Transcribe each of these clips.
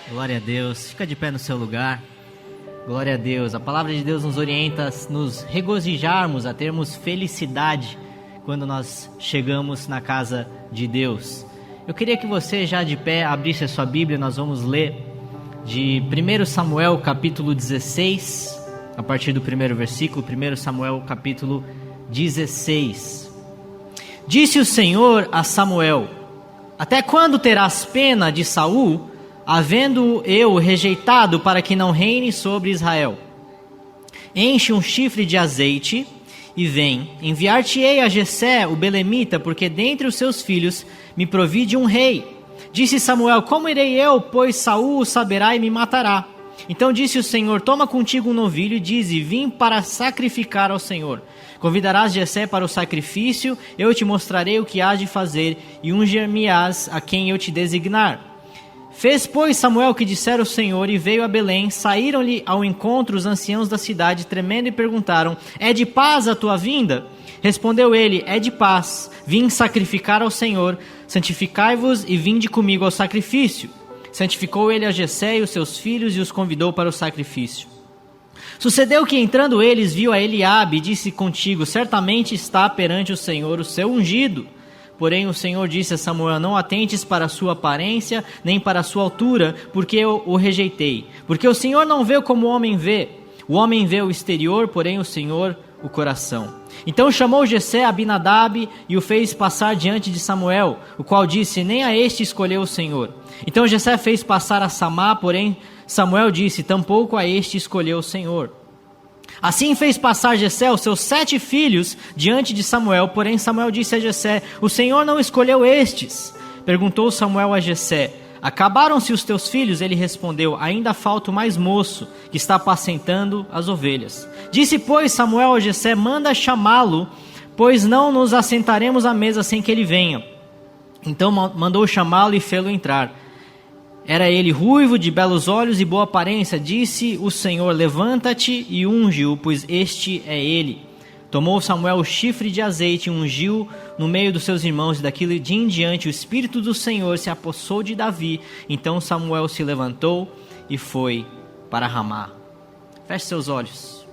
Glória a Deus. Fica de pé no seu lugar. Glória a Deus. A palavra de Deus nos orienta a nos regozijarmos, a termos felicidade quando nós chegamos na casa de Deus. Eu queria que você, já de pé, abrisse a sua Bíblia. Nós vamos ler de 1 Samuel capítulo 16, a partir do primeiro versículo. 1 Samuel capítulo 16. Disse o Senhor a Samuel: até quando terás pena de Saul, havendo eu rejeitado para que não reine sobre Israel? Enche um chifre de azeite e vem. Enviar-te-ei a Jessé, o belemita, porque dentre os seus filhos me provide um rei. Disse Samuel: como irei eu, pois Saul o saberá e me matará? Então disse o Senhor: toma contigo um novilho e dize: vim para sacrificar ao Senhor. Convidarás Jessé para o sacrifício, eu te mostrarei o que hás de fazer, e ungir-me-ás a quem eu te designar. Fez, pois, Samuel o que dissera o Senhor, e veio a Belém. Saíram-lhe ao encontro os anciãos da cidade, tremendo, e perguntaram: é de paz a tua vinda? Respondeu ele: é de paz. Vim sacrificar ao Senhor. Santificai-vos e vinde comigo ao sacrifício. Santificou ele a Jessé e os seus filhos, e os convidou para o sacrifício. Sucedeu que, entrando eles, viu a Eliabe, e disse contigo: certamente está perante o Senhor o seu ungido. Porém o Senhor disse a Samuel: não atentes para a sua aparência, nem para a sua altura, porque eu o rejeitei. Porque o Senhor não vê como o homem vê. O homem vê o exterior, porém o Senhor o coração. Então chamou Jessé a Abinadab e o fez passar diante de Samuel, o qual disse: nem a este escolheu o Senhor. Então Jessé fez passar a Samá, porém Samuel disse: tampouco a este escolheu o Senhor. Assim fez passar Jessé os seus 7 filhos diante de Samuel, porém Samuel disse a Jessé: o Senhor não escolheu estes. Perguntou Samuel a Jessé: acabaram-se os teus filhos? Ele respondeu: ainda falta o mais moço, que está apacentando as ovelhas. Disse, pois, Samuel a Jessé: manda chamá-lo, pois não nos assentaremos à mesa sem que ele venha. Então mandou chamá-lo e fê-lo entrar. Era ele ruivo, de belos olhos e boa aparência. Disse o Senhor: levanta-te e unge-o, pois este é ele. Tomou Samuel o chifre de azeite e ungiu no meio dos seus irmãos, e daquele dia em diante o Espírito do Senhor se apossou de Davi. Então Samuel se levantou e foi para Ramá. Feche seus olhos.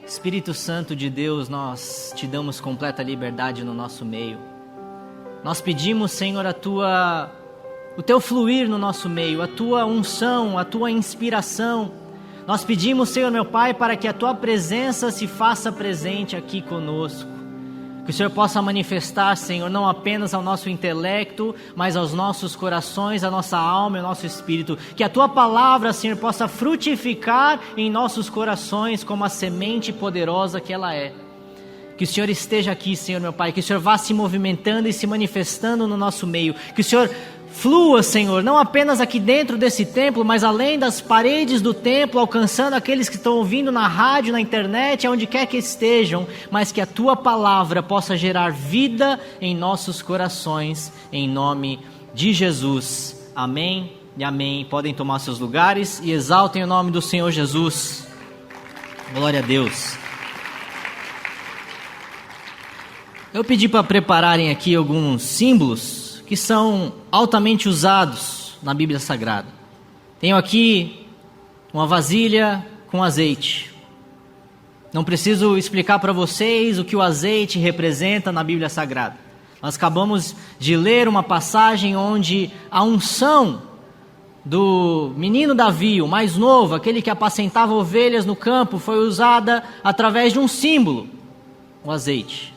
Espírito Santo de Deus, nós te damos completa liberdade no nosso meio. Nós pedimos, Senhor, o teu fluir no nosso meio, a tua unção, a tua inspiração. Nós pedimos, Senhor meu Pai, para que a tua presença se faça presente aqui conosco. Que o Senhor possa manifestar, Senhor, não apenas ao nosso intelecto, mas aos nossos corações, à nossa alma e ao nosso espírito. Que a tua palavra, Senhor, possa frutificar em nossos corações como a semente poderosa que ela é. Que o Senhor esteja aqui, Senhor meu Pai, que o Senhor vá se movimentando e se manifestando no nosso meio. Que o Senhor flua, Senhor, não apenas aqui dentro desse templo, mas além das paredes do templo, alcançando aqueles que estão ouvindo na rádio, na internet, aonde quer que estejam, mas que a tua palavra possa gerar vida em nossos corações, em nome de Jesus. Amém e amém. Podem tomar seus lugares e exaltem o nome do Senhor Jesus. Glória a Deus. Eu pedi para prepararem aqui alguns símbolos que são altamente usados na Bíblia Sagrada. Tenho aqui uma vasilha com azeite. Não preciso explicar para vocês o que o azeite representa na Bíblia Sagrada. Nós acabamos de ler uma passagem onde a unção do menino Davi, o mais novo, aquele que apacentava ovelhas no campo, foi usada através de um símbolo, o azeite.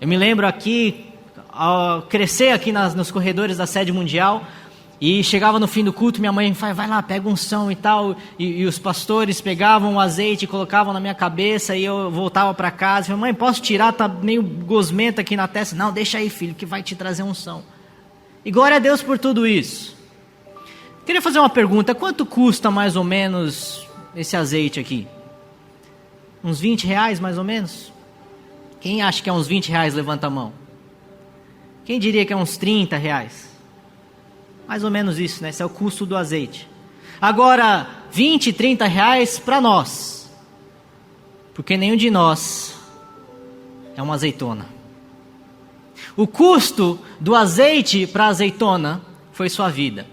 Eu me lembro aqui, ao crescer aqui nos corredores da sede mundial, e chegava no fim do culto, minha mãe falava: vai lá, pega unção e tal, e os pastores pegavam o azeite e colocavam na minha cabeça, e eu voltava para casa, e falava: mãe, posso tirar, tá meio gosmenta aqui na testa. Não, deixa aí, filho, que vai te trazer unção. E glória a Deus por tudo isso. Queria fazer uma pergunta: quanto custa mais ou menos esse azeite aqui? Uns 20 reais mais ou menos? Quem acha que é uns 20 reais, levanta a mão. Quem diria que é uns 30 reais? Mais ou menos isso, né? Esse é o custo do azeite. Agora, 20, 30 reais para nós. Porque nenhum de nós é uma azeitona. O custo do azeite para a azeitona foi sua vida.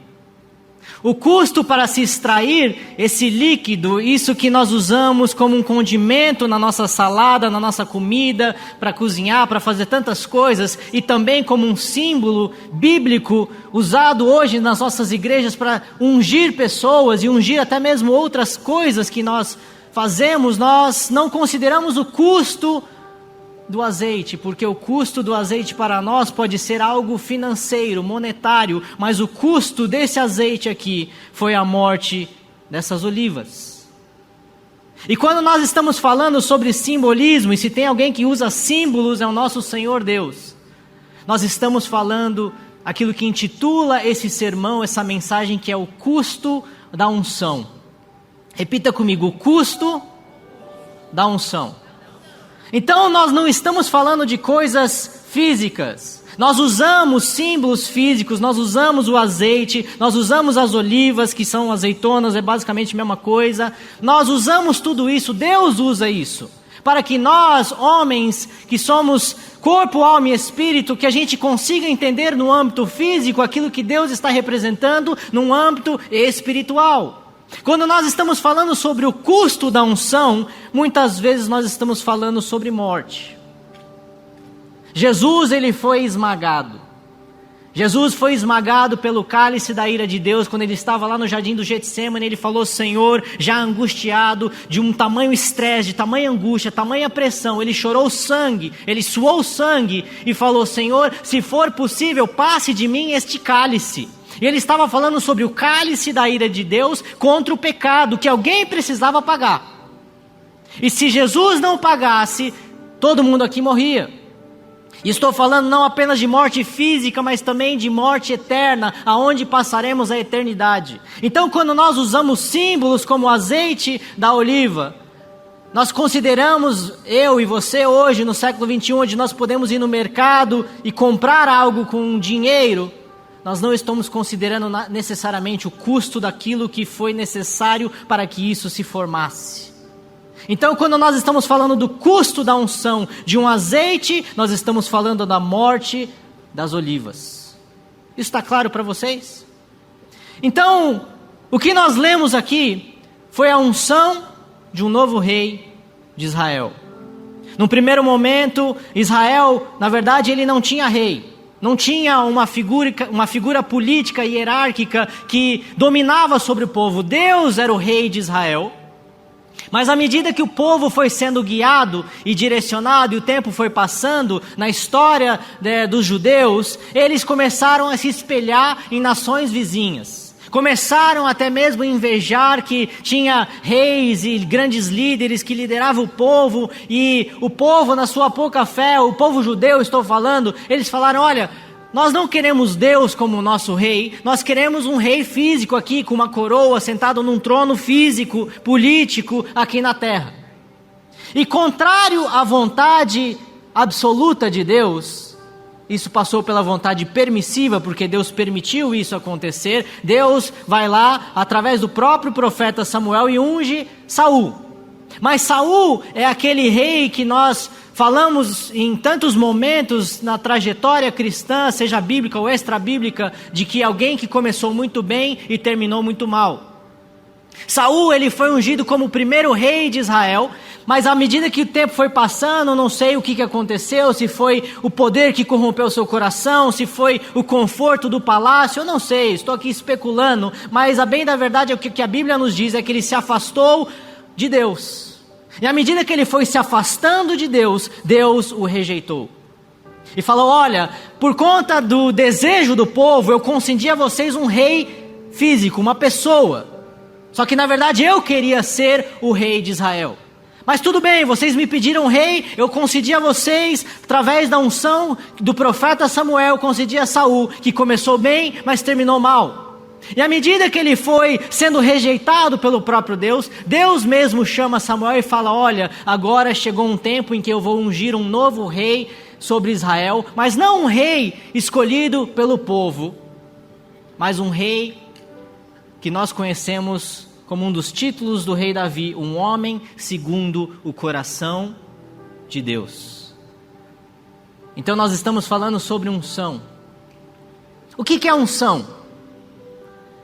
O custo para se extrair esse líquido, isso que nós usamos como um condimento na nossa salada, na nossa comida, para cozinhar, para fazer tantas coisas, e também como um símbolo bíblico usado hoje nas nossas igrejas para ungir pessoas e ungir até mesmo outras coisas que nós fazemos, nós não consideramos o custo do azeite, porque o custo do azeite para nós pode ser algo financeiro, monetário, mas o custo desse azeite aqui foi a morte dessas olivas. E quando nós estamos falando sobre simbolismo, e se tem alguém que usa símbolos é o nosso Senhor Deus, nós estamos falando aquilo que intitula esse sermão, essa mensagem, que é o custo da unção. Repita comigo: o custo da unção. Então nós não estamos falando de coisas físicas. Nós usamos símbolos físicos, nós usamos o azeite, nós usamos as olivas, que são azeitonas, é basicamente a mesma coisa. Nós usamos tudo isso, Deus usa isso, para que nós, homens, que somos corpo, alma e espírito, que a gente consiga entender no âmbito físico aquilo que Deus está representando no âmbito espiritual. Quando nós estamos falando sobre o custo da unção, muitas vezes nós estamos falando sobre morte. Jesus, ele foi esmagado. Jesus foi esmagado pelo cálice da ira de Deus, quando ele estava lá no jardim do Getsêmani. Ele falou: Senhor, já angustiado, de um tamanho estresse, de tamanha angústia, tamanha pressão, ele chorou sangue, ele suou sangue e falou: Senhor, se for possível, passe de mim este cálice. E ele estava falando sobre o cálice da ira de Deus contra o pecado, que alguém precisava pagar. E se Jesus não pagasse, todo mundo aqui morria. E estou falando não apenas de morte física, mas também de morte eterna, aonde passaremos a eternidade. Então, quando nós usamos símbolos como o azeite da oliva, nós consideramos, eu e você hoje, no século 21, onde nós podemos ir no mercado e comprar algo com dinheiro, nós não estamos considerando necessariamente o custo daquilo que foi necessário para que isso se formasse. Então, quando nós estamos falando do custo da unção de um azeite, nós estamos falando da morte das olivas. Isso está claro para vocês? Então, o que nós lemos aqui foi a unção de um novo rei de Israel. Num primeiro momento, Israel, na verdade, ele não tinha rei. Não tinha uma figura política e hierárquica que dominava sobre o povo. Deus era o rei de Israel. Mas à medida que o povo foi sendo guiado e direcionado, e o tempo foi passando na história dos judeus, eles começaram a se espelhar em nações vizinhas. Começaram até mesmo a invejar que tinha reis e grandes líderes que lideravam o povo, e o povo, na sua pouca fé, o povo judeu, estou falando, eles falaram: olha, nós não queremos Deus como nosso rei, nós queremos um rei físico aqui, com uma coroa, sentado num trono físico, político, aqui na terra. E contrário à vontade absoluta de Deus, isso passou pela vontade permissiva, porque Deus permitiu isso acontecer. Deus vai lá, através do próprio profeta Samuel, e unge Saul. Mas Saul é aquele rei que nós falamos em tantos momentos na trajetória cristã, seja bíblica ou extra-bíblica, de que alguém que começou muito bem e terminou muito mal. Saul, ele foi ungido como o primeiro rei de Israel, mas à medida que o tempo foi passando, não sei o que aconteceu, se foi o poder que corrompeu seu coração, se foi o conforto do palácio, eu não sei, estou aqui especulando, mas a bem da verdade é o que a Bíblia nos diz, é que ele se afastou de Deus. E à medida que ele foi se afastando de Deus, Deus o rejeitou. E falou: olha, por conta do desejo do povo, eu concedi a vocês um rei físico, uma pessoa. Só que na verdade eu queria ser o rei de Israel. Mas tudo bem, vocês me pediram rei, eu concedi a vocês, através da unção do profeta Samuel, concedi a Saul, que começou bem, mas terminou mal. E à medida que ele foi sendo rejeitado pelo próprio Deus, Deus mesmo chama Samuel e fala: olha, agora chegou um tempo em que eu vou ungir um novo rei sobre Israel, mas não um rei escolhido pelo povo, mas um rei que nós conhecemos como um dos títulos do rei Davi, um homem segundo o coração de Deus. Então nós estamos falando sobre unção. O que é unção?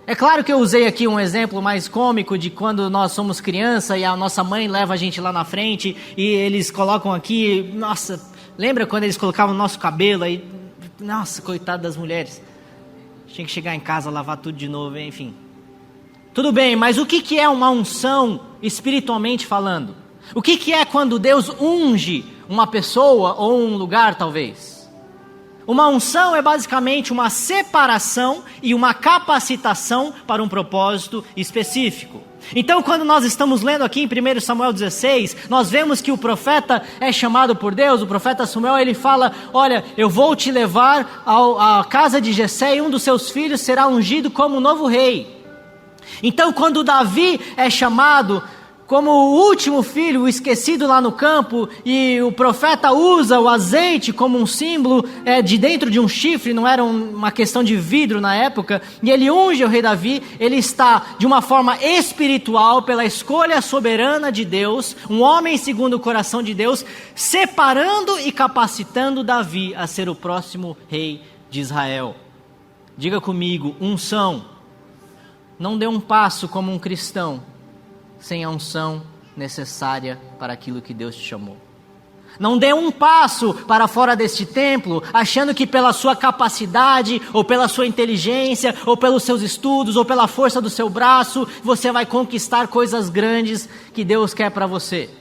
É claro que eu usei aqui um exemplo mais cômico de quando nós somos criança e a nossa mãe leva a gente lá na frente e eles colocam aqui, nossa, lembra quando eles colocavam no nosso cabelo aí, nossa, coitado das mulheres, tinha que chegar em casa, lavar tudo de novo, enfim. Tudo bem, mas o que é uma unção espiritualmente falando? O que é quando Deus unge uma pessoa ou um lugar talvez? Uma unção é basicamente uma separação e uma capacitação para um propósito específico. Então, quando nós estamos lendo aqui em 1 Samuel 16, nós vemos que o profeta é chamado por Deus, o profeta Samuel, ele fala, olha, eu vou te levar à casa de Jessé e um dos seus filhos será ungido como novo rei. Então, quando Davi é chamado como o último filho, o esquecido lá no campo, e o profeta usa o azeite como um símbolo de dentro de um chifre, não era uma questão de vidro na época, e ele unge o rei Davi, ele está de uma forma espiritual, pela escolha soberana de Deus, um homem segundo o coração de Deus, separando e capacitando Davi a ser o próximo rei de Israel. Diga comigo, unção. Não dê um passo como um cristão sem a unção necessária para aquilo que Deus te chamou. Não dê um passo para fora deste templo, achando que pela sua capacidade, ou pela sua inteligência, ou pelos seus estudos, ou pela força do seu braço, você vai conquistar coisas grandes que Deus quer para você.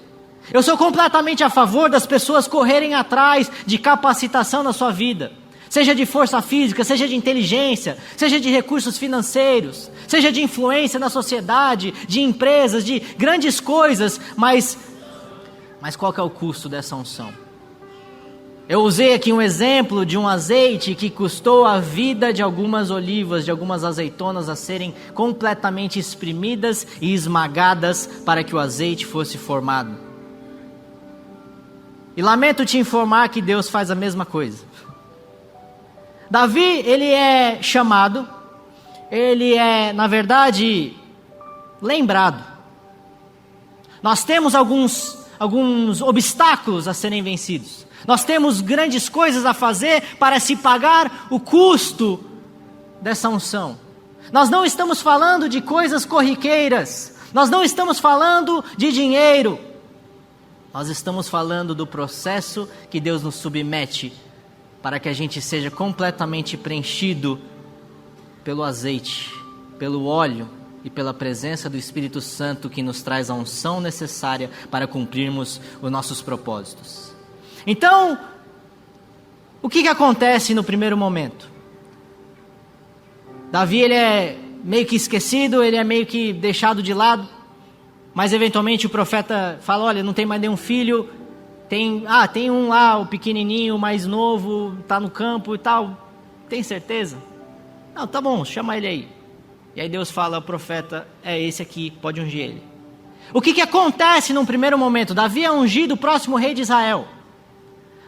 Eu sou completamente a favor das pessoas correrem atrás de capacitação na sua vida. Seja de força física, seja de inteligência, seja de recursos financeiros, seja de influência na sociedade, de empresas, de grandes coisas, mas qual que é o custo dessa unção? Eu usei aqui um exemplo de um azeite que custou a vida de algumas olivas, de algumas azeitonas a serem completamente espremidas e esmagadas para que o azeite fosse formado. E lamento te informar que Deus faz a mesma coisa. Davi, ele é chamado, ele é, na verdade, lembrado. Nós temos alguns obstáculos a serem vencidos. Nós temos grandes coisas a fazer para se pagar o custo dessa unção. Nós não estamos falando de coisas corriqueiras. Nós não estamos falando de dinheiro. Nós estamos falando do processo que Deus nos submete para que a gente seja completamente preenchido pelo azeite, pelo óleo e pela presença do Espírito Santo que nos traz a unção necessária para cumprirmos os nossos propósitos. Então, o que acontece no primeiro momento? Davi, ele é meio que esquecido, ele é meio que deixado de lado, mas eventualmente o profeta fala, olha, não tem mais nenhum filho, tem um lá, o pequenininho, mais novo, está no campo e tal, tem certeza? Não, tá bom, chama ele aí. E aí Deus fala ao profeta, é esse aqui, pode ungir ele. O que acontece num primeiro momento? Davi é ungido o próximo rei de Israel.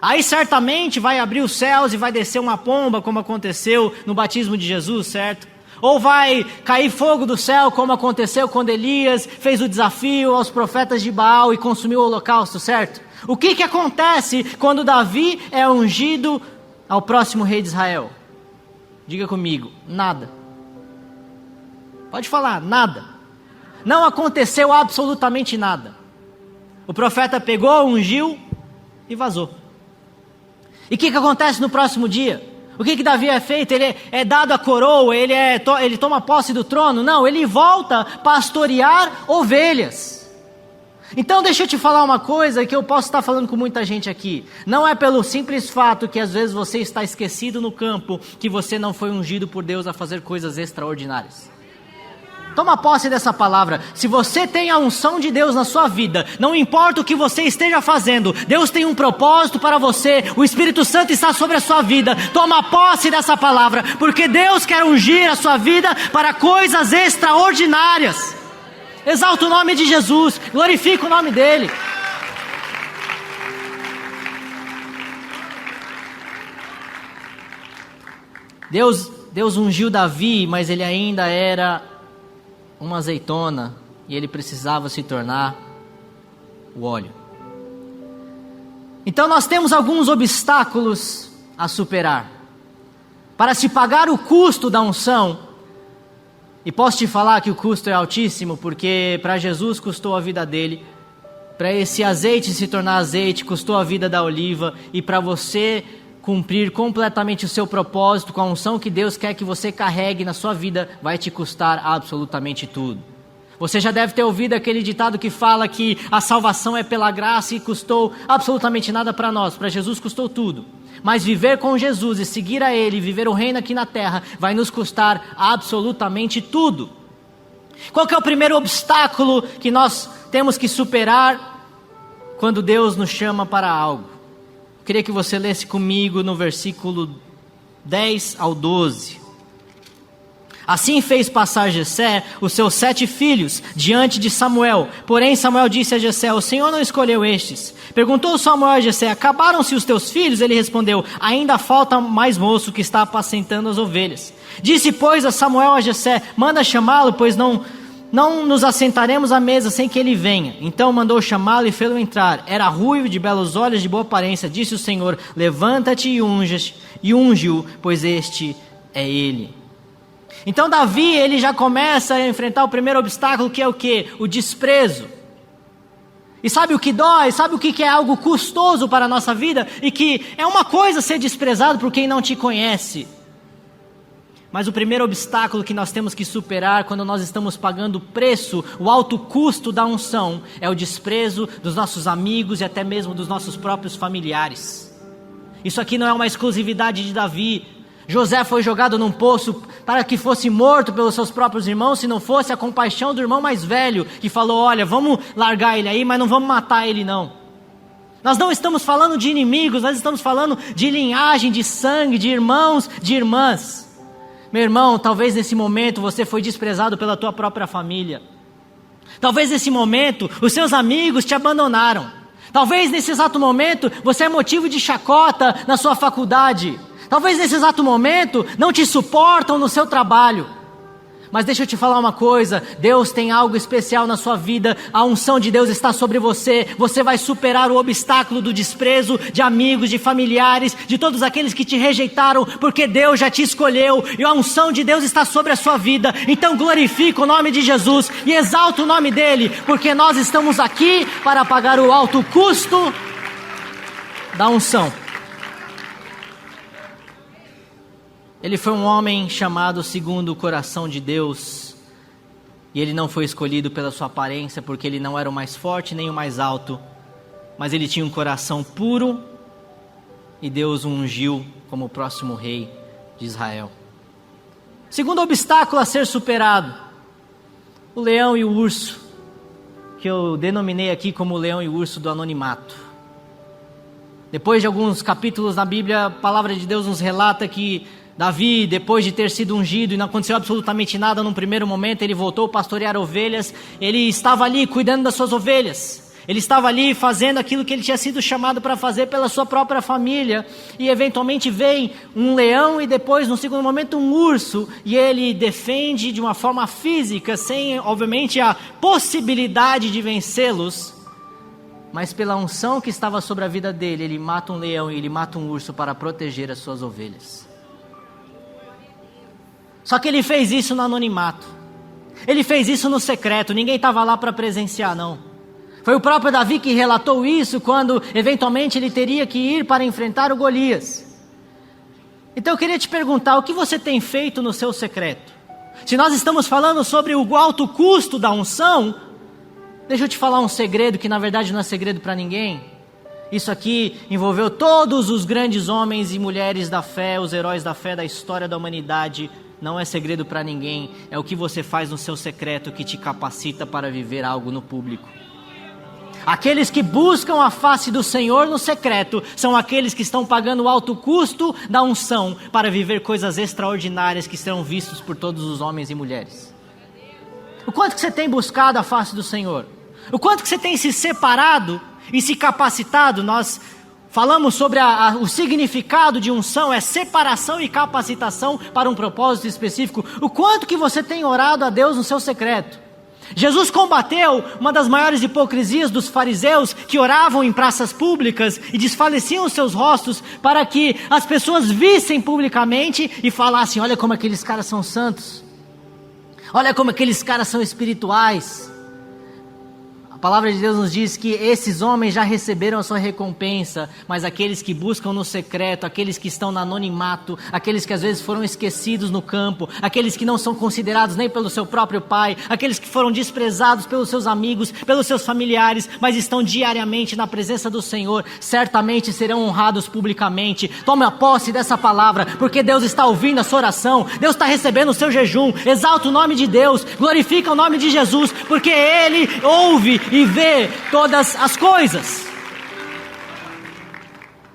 Aí certamente vai abrir os céus e vai descer uma pomba, como aconteceu no batismo de Jesus, certo? Ou vai cair fogo do céu, como aconteceu quando Elias fez o desafio aos profetas de Baal e consumiu o holocausto, certo? O que acontece quando Davi é ungido ao próximo rei de Israel? Diga comigo, nada. Pode falar, nada. Não aconteceu absolutamente nada. O profeta pegou, ungiu e vazou. E o que acontece no próximo dia? O que Davi é feito? Ele é dado a coroa, ele toma posse do trono? Não, ele volta a pastorear ovelhas. Então deixa eu te falar uma coisa que eu posso estar falando com muita gente aqui. Não é pelo simples fato que às vezes você está esquecido no campo que você não foi ungido por Deus a fazer coisas extraordinárias. Toma posse dessa palavra. Se você tem a unção de Deus na sua vida, não importa o que você esteja fazendo, Deus tem um propósito para você, o Espírito Santo está sobre a sua vida. Toma posse dessa palavra, porque Deus quer ungir a sua vida para coisas extraordinárias. Exalta o nome de Jesus, glorifica o nome dele. Deus ungiu Davi, mas ele ainda era uma azeitona e ele precisava se tornar o óleo. Então nós temos alguns obstáculos a superar para se pagar o custo da unção E posso te falar que o custo é altíssimo, porque para Jesus custou a vida dele, para esse azeite se tornar azeite custou a vida da oliva, e para você cumprir completamente o seu propósito com a unção que Deus quer que você carregue na sua vida, vai te custar absolutamente tudo. Você já deve ter ouvido aquele ditado que fala que a salvação é pela graça e custou absolutamente nada para nós. Para Jesus custou tudo. Mas viver com Jesus e seguir a Ele, viver o reino aqui na terra, vai nos custar absolutamente tudo. Qual que é o primeiro obstáculo que nós temos que superar quando Deus nos chama para algo? Eu queria que você lesse comigo no versículo 10 ao 12. Assim fez passar Jessé os seus 7 filhos diante de Samuel. Porém Samuel disse a Jessé: o Senhor não escolheu estes. Perguntou Samuel a Jessé: acabaram-se os teus filhos? Ele respondeu: ainda falta mais moço que está apacentando as ovelhas. Disse pois a Samuel a Jessé: manda chamá-lo, pois não nos assentaremos à mesa sem que ele venha. Então mandou chamá-lo e fê-lo entrar. Era ruivo, de belos olhos, de boa aparência. Disse o Senhor: levanta-te e unge-o, pois este é ele. Então Davi, ele já começa a enfrentar o primeiro obstáculo, que é o quê? O desprezo. E sabe o que dói? Sabe o que é algo custoso para a nossa vida? E que é uma coisa ser desprezado por quem não te conhece. Mas o primeiro obstáculo que nós temos que superar quando nós estamos pagando o preço, o alto custo da unção, é o desprezo dos nossos amigos e até mesmo dos nossos próprios familiares. Isso aqui não é uma exclusividade de Davi. José foi jogado num poço para que fosse morto pelos seus próprios irmãos, se não fosse a compaixão do irmão mais velho, que falou: olha, vamos largar ele aí, mas não vamos matar ele não. Nós não estamos falando de inimigos, nós estamos falando de linhagem, de sangue, de irmãos, de irmãs. Meu irmão, talvez nesse momento você foi desprezado pela tua própria família. Talvez nesse momento os seus amigos te abandonaram. Talvez nesse exato momento você é motivo de chacota na sua faculdade. Talvez nesse exato momento não te suportam no seu trabalho. Mas deixa eu te falar uma coisa: Deus tem algo especial na sua vida. A unção de Deus está sobre você. Você vai superar o obstáculo do desprezo de amigos, de familiares, de todos aqueles que te rejeitaram, porque Deus já te escolheu e a unção de Deus está sobre a sua vida. Então glorifica o nome de Jesus e exalta o nome dele, porque nós estamos aqui para pagar o alto custo da unção. Ele foi um homem chamado segundo o coração de Deus, e ele não foi escolhido pela sua aparência, porque ele não era o mais forte nem o mais alto, mas ele tinha um coração puro, e Deus o ungiu como o próximo rei de Israel. Segundo obstáculo a ser superado, o leão e o urso, que eu denominei aqui como o leão e o urso do anonimato. Depois de alguns capítulos na Bíblia, a palavra de Deus nos relata que Davi, depois de ter sido ungido e não aconteceu absolutamente nada num primeiro momento, ele voltou a pastorear ovelhas. Ele estava ali cuidando das suas ovelhas. Ele estava ali fazendo aquilo que ele tinha sido chamado para fazer pela sua própria família. E eventualmente vem um leão e depois, no segundo momento, um urso. E ele defende de uma forma física, sem, obviamente, a possibilidade de vencê-los. Mas pela unção que estava sobre a vida dele, ele mata um leão e ele mata um urso para proteger as suas ovelhas. Só que ele fez isso no anonimato. Ele fez isso no secreto. Ninguém estava lá para presenciar, não. Foi o próprio Davi que relatou isso quando eventualmente ele teria que ir para enfrentar o Golias. Então eu queria te perguntar: o que você tem feito no seu secreto? Se nós estamos falando sobre o alto custo da unção, deixa eu te falar um segredo que na verdade não é segredo para ninguém. Isso aqui envolveu todos os grandes homens e mulheres da fé, os heróis da fé da história da humanidade. Não é segredo para ninguém, é o que você faz no seu secreto que te capacita para viver algo no público. Aqueles que buscam a face do Senhor no secreto são aqueles que estão pagando o alto custo da unção para viver coisas extraordinárias que serão vistos por todos os homens e mulheres. O quanto que você tem buscado a face do Senhor? O quanto que você tem se separado e se capacitado? Nós falamos sobre o significado de unção, é separação e capacitação para um propósito específico. O quanto que você tem orado a Deus no seu secreto? Jesus combateu uma das maiores hipocrisias dos fariseus, que oravam em praças públicas e desfaleciam os seus rostos para que as pessoas vissem publicamente e falassem: olha como aqueles caras são santos. Olha como aqueles caras são espirituais. A palavra de Deus nos diz que esses homens já receberam a sua recompensa, mas aqueles que buscam no secreto, aqueles que estão no anonimato, aqueles que às vezes foram esquecidos no campo, aqueles que não são considerados nem pelo seu próprio pai, aqueles que foram desprezados pelos seus amigos, pelos seus familiares, mas estão diariamente na presença do Senhor, certamente serão honrados publicamente. Tome a posse dessa palavra, porque Deus está ouvindo a sua oração, Deus está recebendo o seu jejum. Exalta o nome de Deus, glorifica o nome de Jesus, porque Ele ouve e vê todas as coisas.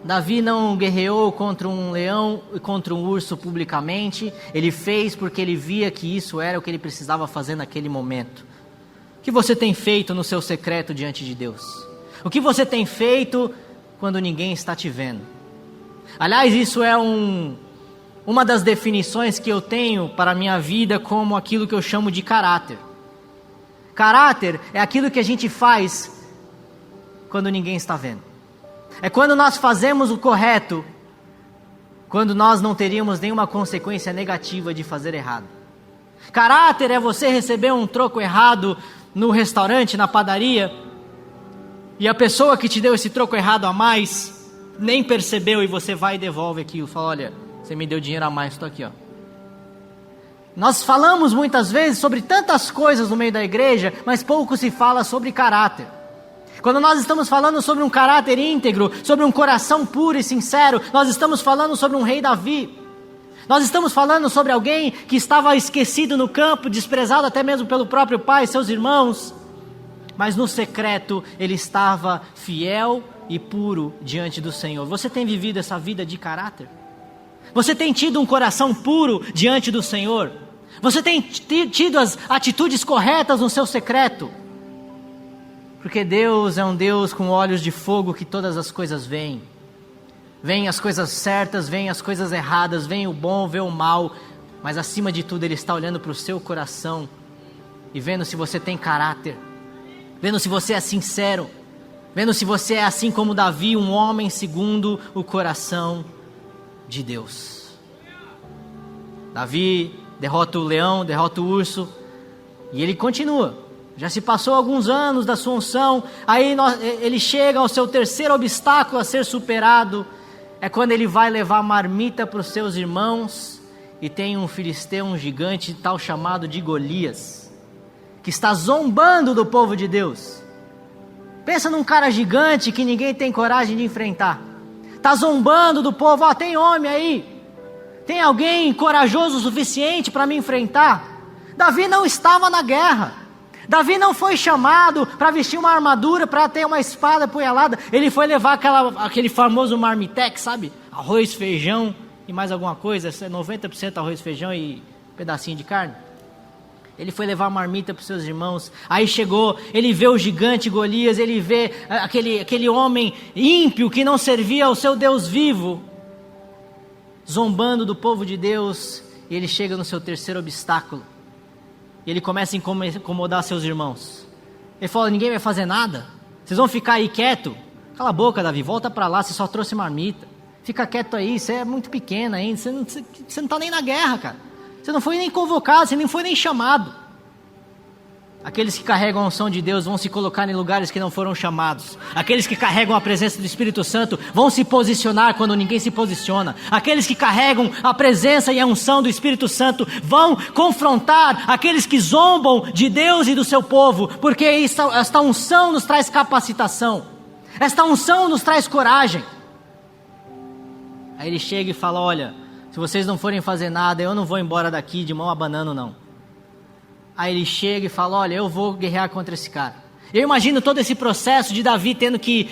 Davi não guerreou contra um leão e contra um urso publicamente. Ele fez porque ele via que isso era o que ele precisava fazer naquele momento. O que você tem feito no seu secreto diante de Deus? O que você tem feito quando ninguém está te vendo? Aliás, isso é uma das definições que eu tenho para a minha vida como aquilo que eu chamo de caráter. Caráter é aquilo que a gente faz quando ninguém está vendo. É quando nós fazemos o correto, quando nós não teríamos nenhuma consequência negativa de fazer errado. Caráter é você receber um troco errado no restaurante, na padaria, e a pessoa que te deu esse troco errado a mais nem percebeu, e você vai e devolve aquilo. Fala: olha, você me deu dinheiro a mais, estou aqui, ó. Nós falamos muitas vezes sobre tantas coisas no meio da igreja, mas pouco se fala sobre caráter. Quando nós estamos falando sobre um caráter íntegro, sobre um coração puro e sincero, nós estamos falando sobre um rei Davi. Nós estamos falando sobre alguém que estava esquecido no campo, desprezado até mesmo pelo próprio pai e seus irmãos, mas no secreto ele estava fiel e puro diante do Senhor. Você tem vivido essa vida de caráter? Você tem tido um coração puro diante do Senhor? Você tem tido as atitudes corretas no seu secreto? Porque Deus é um Deus com olhos de fogo que todas as coisas veem. Vêm as coisas certas, vêm as coisas erradas, vem o bom, vê o mal. Mas acima de tudo Ele está olhando para o seu coração e vendo se você tem caráter, vendo se você é sincero, vendo se você é assim como Davi, um homem segundo o coração de Deus. Davi derrota o leão, derrota o urso, e ele continua. Já se passou alguns anos da sua unção, aí ele chega ao seu terceiro obstáculo a ser superado. É quando ele vai levar marmita para os seus irmãos, e tem um filisteu, um gigante tal chamado de Golias, que está zombando do povo de Deus. Pensa num cara gigante que ninguém tem coragem de enfrentar. Está zombando do povo: ó, tem homem aí? Tem alguém corajoso o suficiente para me enfrentar? Davi não estava na guerra. Davi não foi chamado para vestir uma armadura, para ter uma espada apunhalada. Ele foi levar aquele famoso marmitex, sabe? Arroz, feijão e mais alguma coisa. 90% arroz, feijão e um pedacinho de carne. Ele foi levar marmita para os seus irmãos. Aí chegou, ele vê o gigante Golias, ele vê aquele homem ímpio que não servia ao seu Deus vivo, zombando do povo de Deus. E ele chega no seu terceiro obstáculo, e ele começa a incomodar seus irmãos. Ele fala: ninguém vai fazer nada? Vocês vão ficar aí quieto? Cala a boca, Davi, volta para lá, você só trouxe marmita. Fica quieto aí, você é muito pequeno ainda, você não está nem na guerra, cara. Você não foi nem convocado, você nem foi nem chamado. Aqueles que carregam a unção de Deus vão se colocar em lugares que não foram chamados. Aqueles que carregam a presença do Espírito Santo vão se posicionar quando ninguém se posiciona. Aqueles que carregam a presença e a unção do Espírito Santo vão confrontar aqueles que zombam de Deus e do seu povo, porque esta unção nos traz capacitação. Esta unção nos traz coragem. Aí ele chega e fala: olha, se vocês não forem fazer nada, eu não vou embora daqui de mão abanando, não. Aí ele chega e fala: olha, eu vou guerrear contra esse cara. Eu imagino todo esse processo de Davi tendo que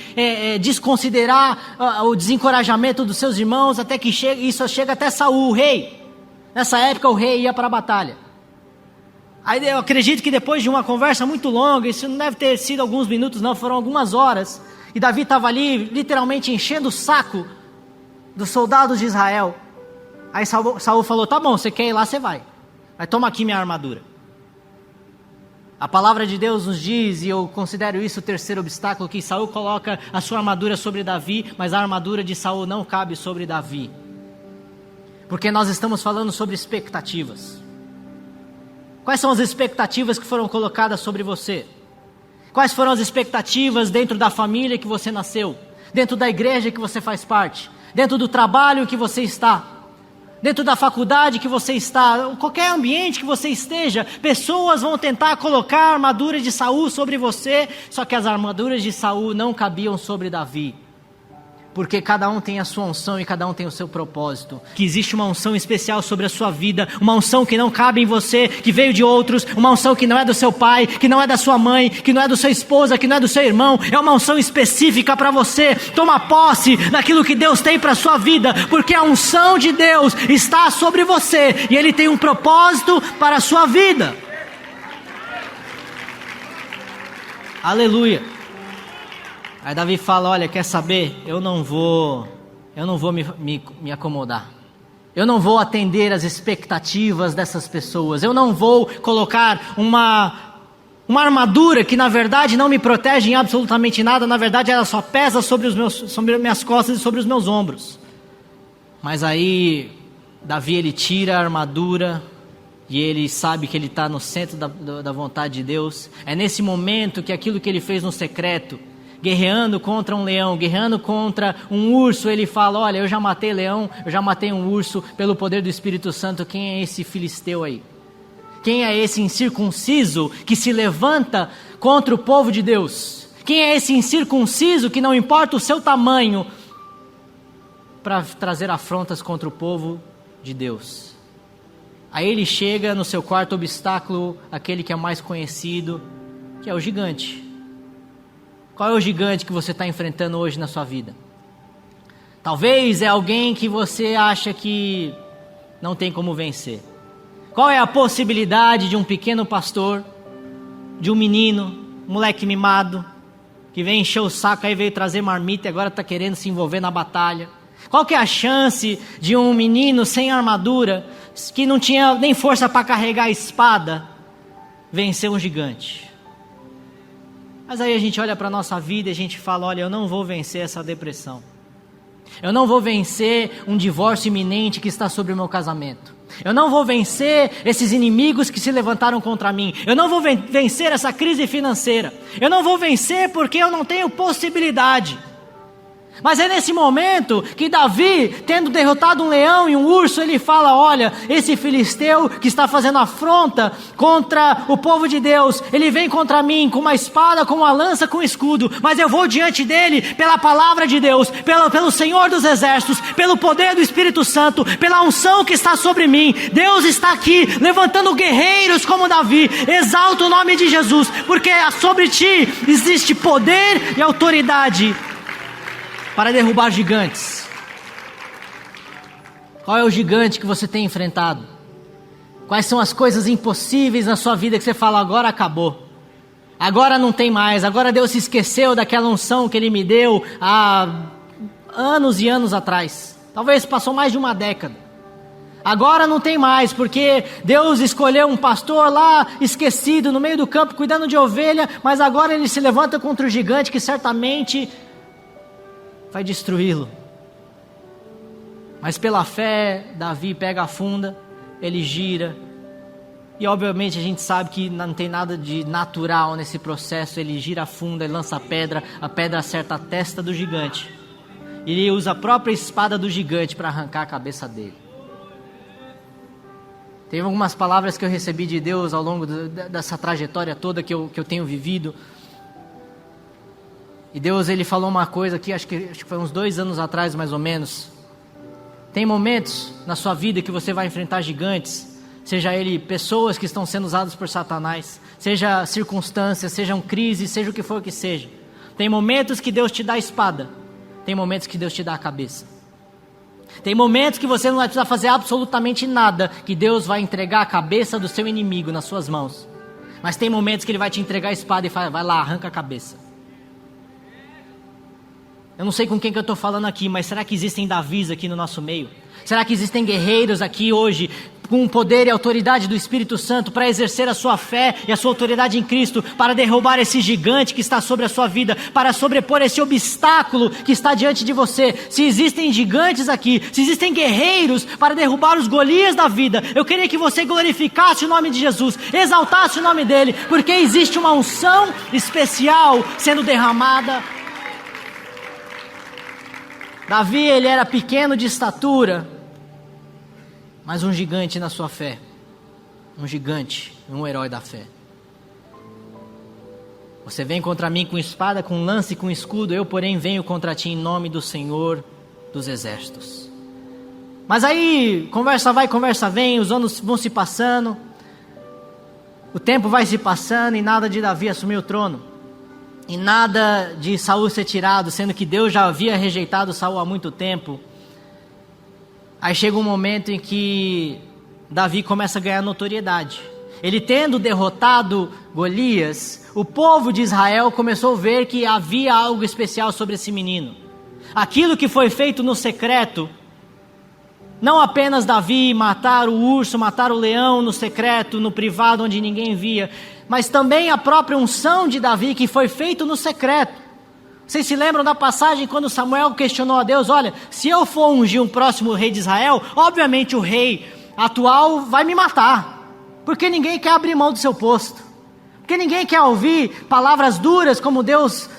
desconsiderar o desencorajamento dos seus irmãos, até que isso chega até Saul, o rei. Nessa época o rei ia para a batalha. Aí eu acredito que depois de uma conversa muito longa, isso não deve ter sido alguns minutos não, foram algumas horas, e Davi estava ali literalmente enchendo o saco dos soldados de Israel. Aí Saul falou: tá bom, você quer ir lá, você vai. Mas toma aqui minha armadura. A palavra de Deus nos diz, e eu considero isso o terceiro obstáculo, que Saul coloca a sua armadura sobre Davi, mas a armadura de Saul não cabe sobre Davi. Porque nós estamos falando sobre expectativas. Quais são as expectativas que foram colocadas sobre você? Quais foram as expectativas dentro da família que você nasceu? Dentro da igreja que você faz parte? Dentro do trabalho que você está? Dentro da faculdade que você está? Qualquer ambiente que você esteja, pessoas vão tentar colocar a armadura de Saul sobre você, só que as armaduras de Saul não cabiam sobre Davi. Porque cada um tem a sua unção e cada um tem o seu propósito. Que existe uma unção especial sobre a sua vida, uma unção que não cabe em você, que veio de outros, uma unção que não é do seu pai, que não é da sua mãe, que não é da sua esposa, que não é do seu irmão, é uma unção específica para você. Toma posse daquilo que Deus tem para a sua vida, porque a unção de Deus está sobre você e Ele tem um propósito para a sua vida. Aleluia. Aí Davi fala, olha, quer saber? Eu não vou me acomodar. Eu não vou atender às expectativas dessas pessoas. Eu não vou colocar uma armadura que na verdade não me protege em absolutamente nada. Na verdade ela só pesa sobre minhas costas e sobre os meus ombros. Mas aí Davi ele tira a armadura e ele sabe que ele está no centro da vontade de Deus. É nesse momento que aquilo que ele fez no secreto, guerreando contra um leão, guerreando contra um urso, ele fala, olha, eu já matei leão, eu já matei um urso, pelo poder do Espírito Santo, quem é esse filisteu aí? Quem é esse incircunciso que se levanta contra o povo de Deus? Quem é esse incircunciso que não importa o seu tamanho, para trazer afrontas contra o povo de Deus? Aí ele chega no seu quarto obstáculo, aquele que é mais conhecido, que é o gigante. Qual é o gigante que você está enfrentando hoje na sua vida? Talvez é alguém que você acha que não tem como vencer. Qual é a possibilidade de um pequeno pastor, de um menino, um moleque mimado, que vem encher o saco, aí veio trazer marmita e agora está querendo se envolver na batalha? Qual que é a chance de um menino sem armadura, que não tinha nem força para carregar a espada, vencer um gigante? Mas aí a gente olha para a nossa vida e a gente fala, olha, eu não vou vencer essa depressão. Eu não vou vencer um divórcio iminente que está sobre o meu casamento. Eu não vou vencer esses inimigos que se levantaram contra mim. Eu não vou vencer essa crise financeira. Eu não vou vencer porque eu não tenho possibilidade. Mas é nesse momento que Davi, tendo derrotado um leão e um urso, ele fala, olha, esse filisteu que está fazendo afronta contra o povo de Deus, ele vem contra mim com uma espada, com uma lança, com um escudo, mas eu vou diante dele pela palavra de Deus, pelo Senhor dos exércitos, pelo poder do Espírito Santo, pela unção que está sobre mim. Deus está aqui levantando guerreiros como Davi. Exalta o nome de Jesus, porque sobre ti existe poder e autoridade para derrubar gigantes. Qual é o gigante que você tem enfrentado? Quais são as coisas impossíveis na sua vida que você fala, agora acabou, agora não tem mais, agora Deus se esqueceu daquela unção que Ele me deu há anos e anos atrás, talvez passou mais de uma década, agora não tem mais, porque Deus escolheu um pastor lá, esquecido, no meio do campo, cuidando de ovelha, mas agora ele se levanta contra o gigante que certamente vai destruí-lo. Mas pela fé, Davi pega a funda, ele gira, e obviamente a gente sabe que não tem nada de natural nesse processo. Ele gira a funda, ele lança a pedra acerta a testa do gigante, e ele usa a própria espada do gigante para arrancar a cabeça dele. Teve algumas palavras que eu recebi de Deus ao longo dessa trajetória toda que eu tenho vivido. E Deus, Ele falou uma coisa aqui, acho que foi uns 2 anos atrás mais ou menos. Tem momentos na sua vida que você vai enfrentar gigantes, seja ele pessoas que estão sendo usadas por Satanás, seja circunstâncias, sejam crises, seja o que for que seja. Tem momentos que Deus te dá a espada, tem momentos que Deus te dá a cabeça. Tem momentos que você não vai precisar fazer absolutamente nada, que Deus vai entregar a cabeça do seu inimigo nas suas mãos. Mas tem momentos que Ele vai te entregar a espada e fala, vai lá, arranca a cabeça. Eu não sei com quem que eu estou falando aqui, mas será que existem Davis aqui no nosso meio? Será que existem guerreiros aqui hoje com o poder e autoridade do Espírito Santo para exercer a sua fé e a sua autoridade em Cristo, para derrubar esse gigante que está sobre a sua vida, para sobrepor esse obstáculo que está diante de você. Se existem gigantes aqui, se existem guerreiros para derrubar os Golias da vida, eu queria que você glorificasse o nome de Jesus, exaltasse o nome dele, porque existe uma unção especial sendo derramada. Davi, ele era pequeno de estatura, mas um gigante na sua fé, um gigante, um herói da fé. Você vem contra mim com espada, com lança e com escudo, eu porém venho contra ti em nome do Senhor dos exércitos. Mas aí, conversa vai, conversa vem, os anos vão se passando, o tempo vai se passando e nada de Davi assumir o trono. E nada de Saul ser tirado, sendo que Deus já havia rejeitado Saul há muito tempo. Aí chega um momento em que Davi começa a ganhar notoriedade. Ele tendo derrotado Golias, o povo de Israel começou a ver que havia algo especial sobre esse menino. Aquilo que foi feito no secreto, não apenas Davi matar o urso, matar o leão no secreto, no privado onde ninguém via, mas também a própria unção de Davi que foi feito no secreto. Vocês se lembram da passagem quando Samuel questionou a Deus: olha, se eu for ungir um próximo rei de Israel, obviamente o rei atual vai me matar, porque ninguém quer abrir mão do seu posto, porque ninguém quer ouvir palavras duras como Deus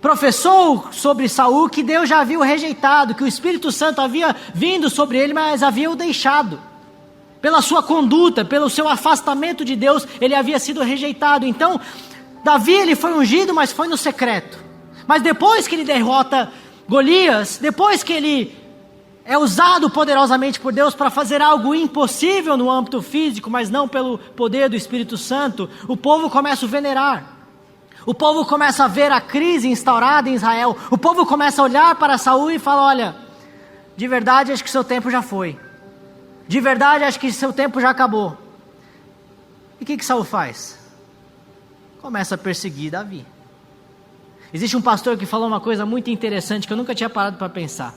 professou sobre Saul, que Deus já havia o rejeitado, que o Espírito Santo havia vindo sobre ele, mas havia o deixado. Pela sua conduta, pelo seu afastamento de Deus, ele havia sido rejeitado. Então, Davi, ele foi ungido, mas foi no secreto. Mas depois que ele derrota Golias, depois que ele é usado poderosamente por Deus para fazer algo impossível no âmbito físico, mas não pelo poder do Espírito Santo, o povo começa a o venerar. O povo começa a ver a crise instaurada em Israel. O povo começa a olhar para Saul e fala: olha, de verdade acho que seu tempo já foi. De verdade acho que seu tempo já acabou. E o que Saul faz? Começa a perseguir Davi. Existe um pastor que falou uma coisa muito interessante que eu nunca tinha parado para pensar.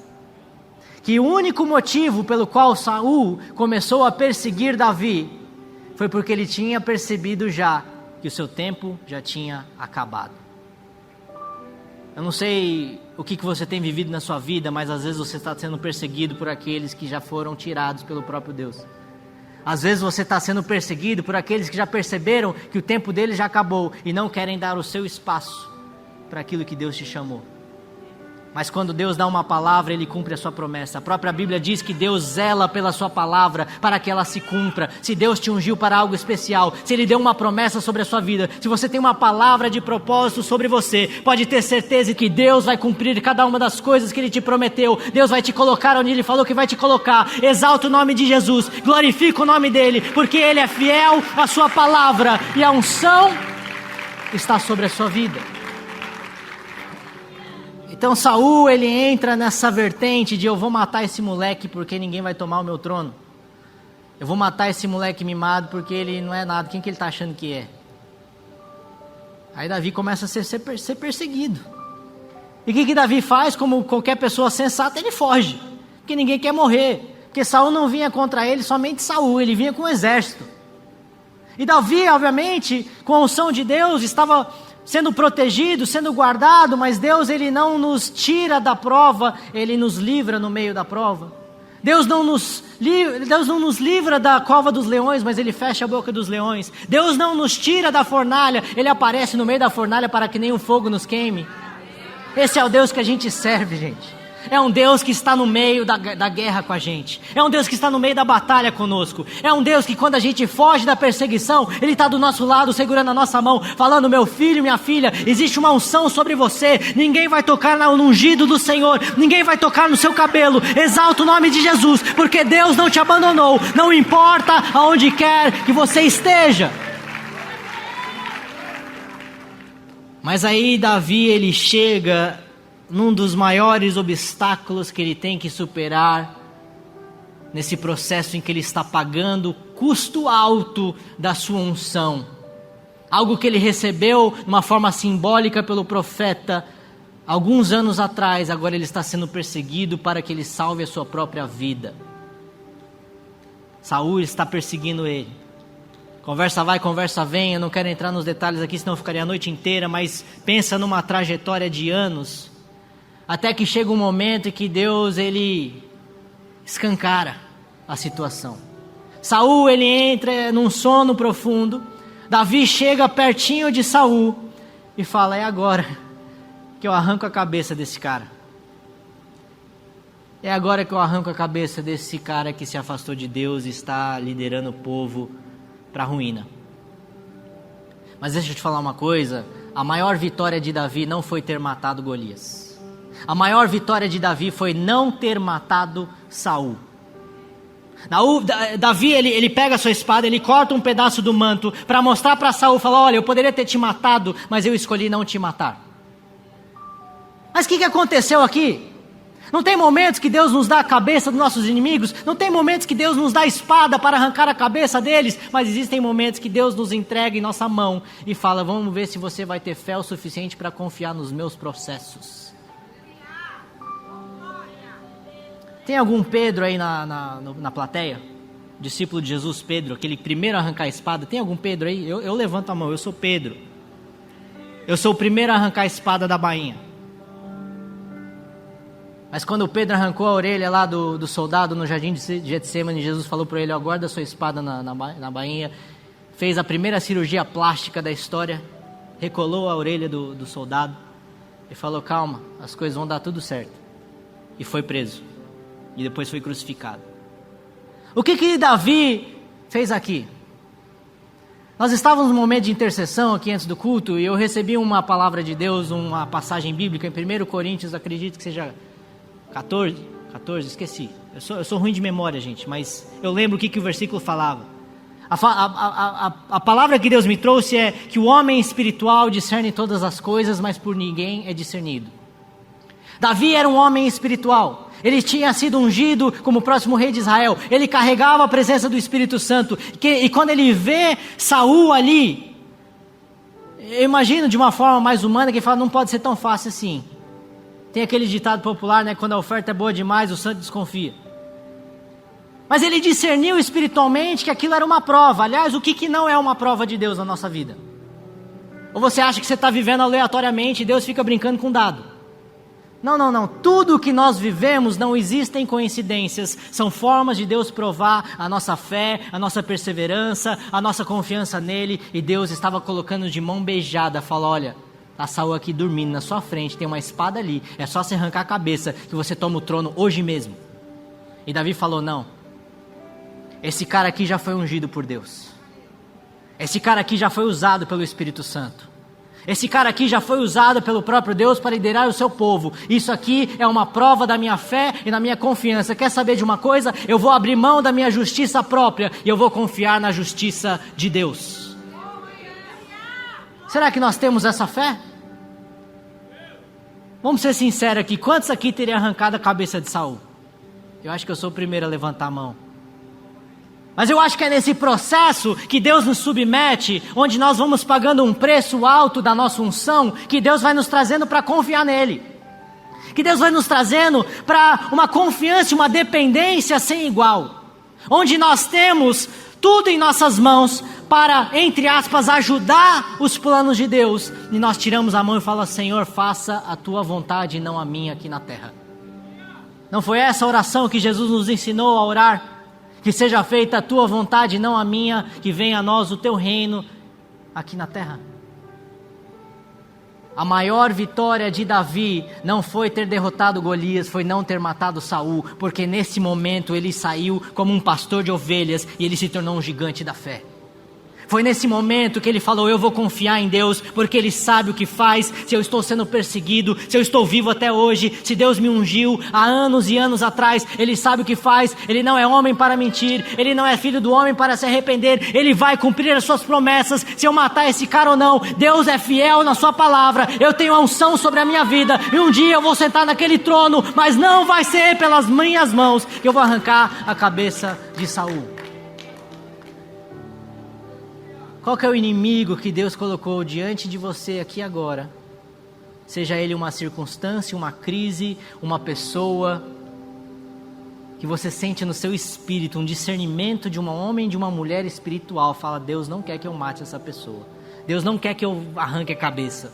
Que o único motivo pelo qual Saul começou a perseguir Davi foi porque ele tinha percebido já que o seu tempo já tinha acabado. Eu não sei o que você tem vivido na sua vida, mas às vezes você está sendo perseguido por aqueles que já foram tirados pelo próprio Deus. Às vezes você está sendo perseguido por aqueles que já perceberam que o tempo deles já acabou e não querem dar o seu espaço para aquilo que Deus te chamou. Mas quando Deus dá uma palavra, Ele cumpre a sua promessa. A própria Bíblia diz que Deus zela pela sua palavra para que ela se cumpra. Se Deus te ungiu para algo especial, se Ele deu uma promessa sobre a sua vida, se você tem uma palavra de propósito sobre você, pode ter certeza que Deus vai cumprir cada uma das coisas que Ele te prometeu. Deus vai te colocar onde Ele falou que vai te colocar. Exalta o nome de Jesus, glorifica o nome dEle, porque Ele é fiel à sua palavra e a unção está sobre a sua vida. Então Saul, ele entra nessa vertente de: eu vou matar esse moleque porque ninguém vai tomar o meu trono. Eu vou matar esse moleque mimado porque ele não é nada. Quem que ele está achando que é? Aí Davi começa a ser perseguido. E o que Davi faz? Como qualquer pessoa sensata, ele foge, porque ninguém quer morrer. Porque Saul não vinha contra ele somente Saul, ele vinha com um exército. E Davi, obviamente, com a unção de Deus, estava sendo protegido, sendo guardado, mas Deus, Ele não nos tira da prova, Ele nos livra no meio da prova. Deus não nos livra da cova dos leões, mas Ele fecha a boca dos leões. Deus não nos tira da fornalha, Ele aparece no meio da fornalha para que nenhum fogo nos queime. Esse é o Deus que a gente serve, gente. É um Deus que está no meio da guerra com a gente. É um Deus que está no meio da batalha conosco. É um Deus que quando a gente foge da perseguição, Ele está do nosso lado, segurando a nossa mão, falando: meu filho, minha filha, existe uma unção sobre você. Ninguém vai tocar no ungido do Senhor. Ninguém vai tocar no seu cabelo. Exalta o nome de Jesus, porque Deus não te abandonou. Não importa aonde quer que você esteja. Mas aí Davi, ele chega num dos maiores obstáculos que ele tem que superar, nesse processo em que ele está pagando o custo alto da sua unção. Algo que ele recebeu de uma forma simbólica pelo profeta alguns anos atrás, agora ele está sendo perseguido para que ele salve a sua própria vida. Saul está perseguindo ele. Conversa vai, conversa vem, eu não quero entrar nos detalhes aqui, senão eu ficaria a noite inteira, mas pensa numa trajetória de anos, até que chega um momento em que Deus, ele escancara a situação. Saul, ele entra num sono profundo, Davi chega pertinho de Saul e fala: é agora que eu arranco a cabeça desse cara. É agora que eu arranco a cabeça desse cara que se afastou de Deus e está liderando o povo para a ruína. Mas deixa eu te falar uma coisa, a maior vitória de Davi não foi ter matado Golias. A maior vitória de Davi foi não ter matado Saul. Davi, ele pega a sua espada, ele corta um pedaço do manto para mostrar para Saul, fala: olha, eu poderia ter te matado, mas eu escolhi não te matar. Mas o que aconteceu aqui? Não tem momentos que Deus nos dá a cabeça dos nossos inimigos? Não tem momentos que Deus nos dá a espada para arrancar a cabeça deles? Mas existem momentos que Deus nos entrega em nossa mão e fala: vamos ver se você vai ter fé o suficiente para confiar nos meus processos. Tem algum Pedro aí na plateia? Discípulo de Jesus, Pedro, aquele primeiro a arrancar a espada. Tem algum Pedro aí? Eu levanto a mão, eu sou Pedro. Eu sou o primeiro a arrancar a espada da bainha. Mas quando o Pedro arrancou a orelha lá do soldado no jardim de Getsêmani, Jesus falou para ele: ó, guarda a sua espada na bainha. Fez a primeira cirurgia plástica da história, recolou a orelha do soldado e falou: calma, as coisas vão dar tudo certo. E foi preso. E depois foi crucificado. O que Davi fez aqui? Nós estávamos num momento de intercessão aqui antes do culto, e eu recebi uma palavra de Deus, uma passagem bíblica em 1 Coríntios, acredito que seja 14, esqueci. Eu sou ruim de memória, gente, mas eu lembro o que o versículo falava. A palavra que Deus me trouxe é que o homem espiritual discerne todas as coisas, mas por ninguém é discernido. Davi era um homem espiritual. Ele tinha sido ungido como o próximo rei de Israel. Ele carregava a presença do Espírito Santo. E quando ele vê Saul ali, eu imagino de uma forma mais humana que ele fala: não pode ser tão fácil assim. Tem aquele ditado popular, né? Quando a oferta é boa demais, o santo desconfia. Mas ele discerniu espiritualmente que aquilo era uma prova. Aliás, o que não é uma prova de Deus na nossa vida? Ou você acha que você está vivendo aleatoriamente e Deus fica brincando com dado? Não. Tudo que nós vivemos não existem coincidências. São formas de Deus provar a nossa fé, a nossa perseverança, a nossa confiança nele. E Deus estava colocando de mão beijada. Fala: olha, a Saul aqui dormindo na sua frente, tem uma espada ali. É só você arrancar a cabeça que você toma o trono hoje mesmo. E Davi falou: não. Esse cara aqui já foi ungido por Deus. Esse cara aqui já foi usado pelo Espírito Santo. Esse cara aqui já foi usado pelo próprio Deus para liderar o seu povo. Isso aqui é uma prova da minha fé e da minha confiança. Quer saber de uma coisa? Eu vou abrir mão da minha justiça própria e eu vou confiar na justiça de Deus. Será que nós temos essa fé? Vamos ser sinceros aqui. Quantos aqui teriam arrancado a cabeça de Saul? Eu acho que eu sou o primeiro a levantar a mão. Mas eu acho que é nesse processo que Deus nos submete, onde nós vamos pagando um preço alto da nossa unção, que Deus vai nos trazendo para confiar nele. Que Deus vai nos trazendo para uma confiança, uma dependência sem igual. Onde nós temos tudo em nossas mãos para, entre aspas, ajudar os planos de Deus. E nós tiramos a mão e falamos: Senhor, faça a tua vontade e não a minha aqui na terra. Não foi essa oração que Jesus nos ensinou a orar? Que seja feita a tua vontade, não a minha, que venha a nós o teu reino aqui na terra. A maior vitória de Davi não foi ter derrotado Golias, foi não ter matado Saul, porque nesse momento ele saiu como um pastor de ovelhas e ele se tornou um gigante da fé. Foi nesse momento que ele falou: eu vou confiar em Deus, porque Ele sabe o que faz. Se eu estou sendo perseguido, se eu estou vivo até hoje, se Deus me ungiu há anos e anos atrás, Ele sabe o que faz. Ele não é homem para mentir, Ele não é filho do homem para se arrepender. Ele vai cumprir as suas promessas, se eu matar esse cara ou não. Deus é fiel na sua palavra. Eu tenho a unção sobre a minha vida, e um dia eu vou sentar naquele trono, mas não vai ser pelas minhas mãos que eu vou arrancar a cabeça de Saul. Qual que é o inimigo que Deus colocou diante de você aqui agora? Seja ele uma circunstância, uma crise, uma pessoa. que você sente no seu espírito, um discernimento de um homem e de uma mulher espiritual, fala: Deus não quer que eu mate essa pessoa, Deus não quer que eu arranque a cabeça.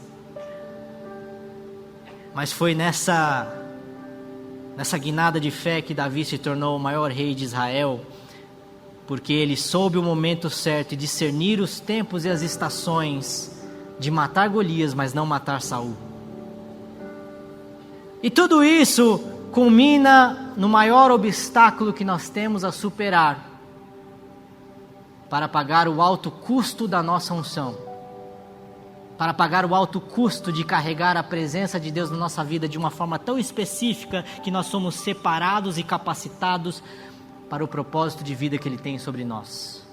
Mas foi nessa guinada de fé que Davi se tornou o maior rei de Israel, porque ele soube o momento certo e discernir os tempos e as estações de matar Golias, mas não matar Saul. E tudo isso culmina no maior obstáculo que nós temos a superar para pagar o alto custo da nossa unção, para pagar o alto custo de carregar a presença de Deus na nossa vida de uma forma tão específica que nós somos separados e capacitados para o propósito de vida que Ele tem sobre nós,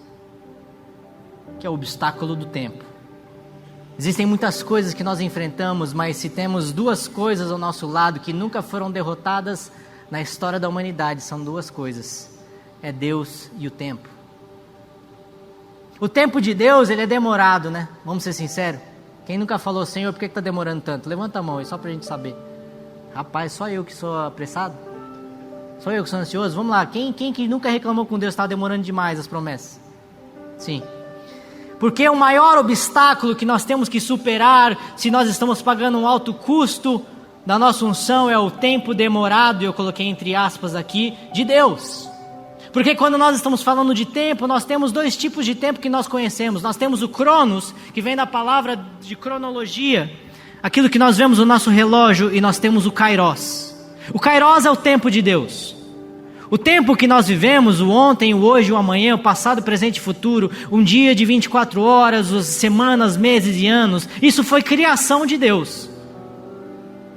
que é o obstáculo do tempo. Existem muitas coisas que nós enfrentamos, mas se temos duas coisas ao nosso lado que nunca foram derrotadas na história da humanidade, são duas coisas: é Deus e o tempo. O tempo de Deus, ele é demorado, né? Vamos ser sinceros. Quem nunca falou: Senhor, por que está demorando tanto? Levanta a mão aí, só para a gente saber. Rapaz, só eu que sou apressado? Sou eu que sou ansioso? Vamos lá, quem que nunca reclamou com Deus que estava demorando demais as promessas? Sim. Porque o maior obstáculo que nós temos que superar, se nós estamos pagando um alto custo da nossa unção, é o tempo demorado, e eu coloquei entre aspas aqui, de Deus. Porque quando nós estamos falando de tempo, nós temos dois tipos de tempo que nós conhecemos. Nós temos o cronos, que vem da palavra de cronologia, aquilo que nós vemos no nosso relógio, e nós temos o kairos. O kairos é o tempo de Deus. O tempo que nós vivemos, o ontem, o hoje, o amanhã, o passado, o presente e o futuro, um dia de 24 horas, as semanas, meses e anos, isso foi criação de Deus.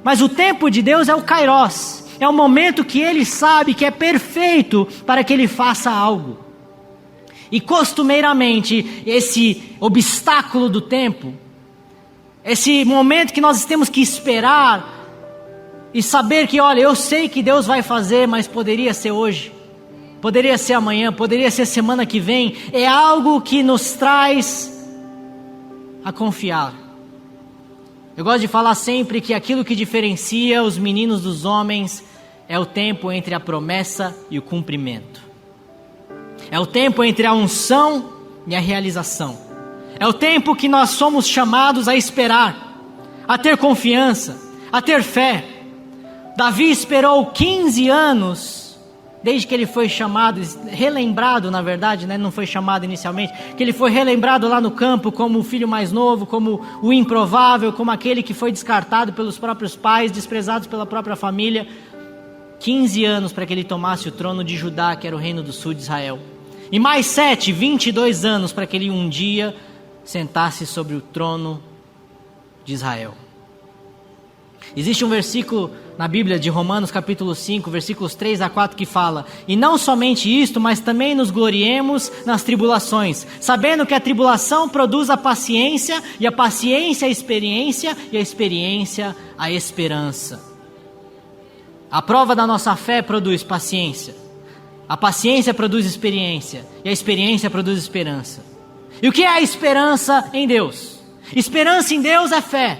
Mas o tempo de Deus é o kairos, é o momento que Ele sabe que é perfeito para que Ele faça algo. E costumeiramente, esse obstáculo do tempo, esse momento que nós temos que esperar e saber que, olha, eu sei que Deus vai fazer, mas poderia ser hoje, poderia ser amanhã, poderia ser semana que vem, é algo que nos traz a confiar. Eu gosto de falar sempre que aquilo que diferencia os meninos dos homens é o tempo entre a promessa e o cumprimento. É o tempo entre a unção e a realização. É o tempo que nós somos chamados a esperar, a ter confiança, a ter fé. Davi esperou 15 anos, desde que ele foi chamado, relembrado na verdade, né? Não foi chamado inicialmente, que ele foi relembrado lá no campo como o filho mais novo, como o improvável, como aquele que foi descartado pelos próprios pais, desprezado pela própria família. 15 anos para que ele tomasse o trono de Judá, que era o reino do sul de Israel. E mais 7, 22 anos para que ele um dia sentasse sobre o trono de Israel. Existe um versículo na Bíblia de Romanos capítulo 5, versículos 3 a 4 que fala: e não somente isto, mas também nos gloriemos nas tribulações, sabendo que a tribulação produz a paciência, e a paciência a experiência, e a experiência a esperança. A prova da nossa fé produz paciência, a paciência produz experiência, e a experiência produz esperança. E o que é a esperança em Deus? Esperança em Deus é fé.